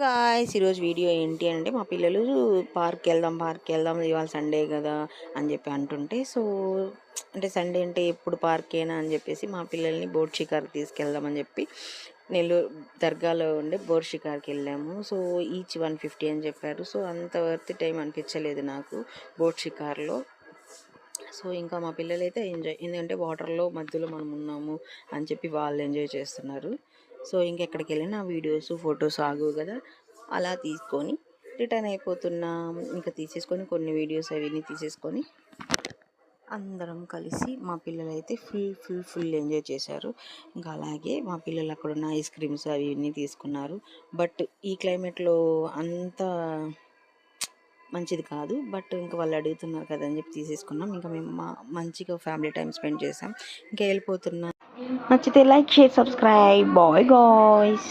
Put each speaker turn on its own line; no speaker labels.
Guys ఈరోజు video ఏంటి అంటే మా పిల్లలు పార్క్కి వెళ్దాం ఇవాళ సండే కదా అని చెప్పి అంటుంటే అంటే సండే అంటే ఎప్పుడు పార్కేనా అని చెప్పేసి మా పిల్లల్ని బోట్ షికార్కి తీసుకెళ్దామని చెప్పి నెల్లూరు దర్గాలో ఉండే బోట్ షికార్కి వెళ్ళాము. ఈచ్ 150 అని చెప్పారు. అంత వర్త్ టైం అనిపించలేదు నాకు బోట్ షికార్లో. ఇంకా మా పిల్లలు అయితే ఎంజాయ్, ఎందుకంటే వాటర్లో మధ్యలో మనం ఉన్నాము అని చెప్పి వాళ్ళు ఎంజాయ్ చేస్తున్నారు. ఇంకెక్కడికి వెళ్ళినా వీడియోస్ ఫొటోస్ ఆగు కదా, అలా తీసుకొని రిటర్న్ అయిపోతున్నాం. ఇంకా తీసేసుకొని కొన్ని వీడియోస్ అవన్నీ తీసేసుకొని అందరం కలిసి మా పిల్లలు అయితే ఫుల్ ఎంజాయ్ చేశారు. ఇంకా అలాగే మా పిల్లలు అక్కడ ఉన్న ఐస్ క్రీమ్స్ అవి ఇవన్నీ తీసుకున్నారు. బట్ ఈ క్లైమేట్లో అంత మంచిది కాదు. బట్ ఇంకా వాళ్ళు అడుగుతున్నారు కదా అని చెప్పి తీసేసుకున్నాం. ఇంకా మేము మంచిగా ఫ్యామిలీ టైం స్పెండ్ చేసాం. ఇంకా వెళ్ళిపోతున్నాం. నచ్చితే like share subscribe. Bye guys.